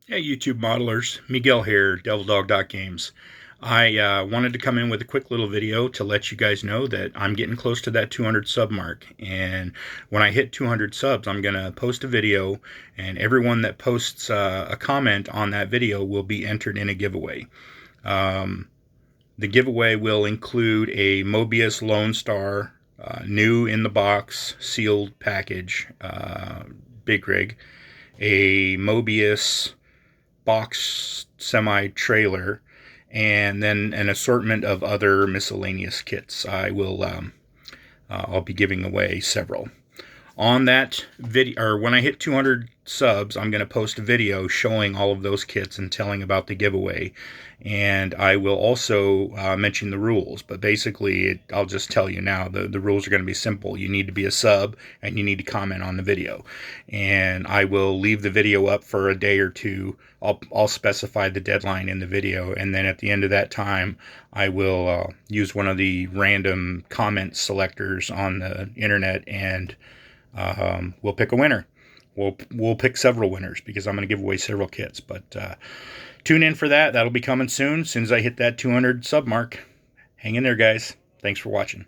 Hey YouTube modelers, Miguel here, DevilDog.Games. I wanted to come in with a quick little video to let you guys know that I'm getting close to that 200 sub mark, and when I hit 200 subs I'm going to post a video, and everyone that posts a comment on that video will be entered in a giveaway. The giveaway will include a Mobeus Lone Star, new in the box, sealed package, big rig, a Mobeus box semi-trailer, and then an assortment of other miscellaneous kits. I'll be giving away several. On that video, or when I hit 200 subs, I'm going to post a video showing all of those kits and telling about the giveaway. And I will also mention the rules. But basically, I'll just tell you now, the rules are going to be simple. You need to be a sub, and you need to comment on the video. And I will leave the video up for a day or two. I'll specify the deadline in the video, and then at the end of that time, I will use one of the random comment selectors on the internet, and we'll pick a winner. We'll pick several winners because I'm going to give away several kits. But tune in for that. That'll be coming soon as I hit that 200 sub mark. Hang in there, guys. Thanks for watching.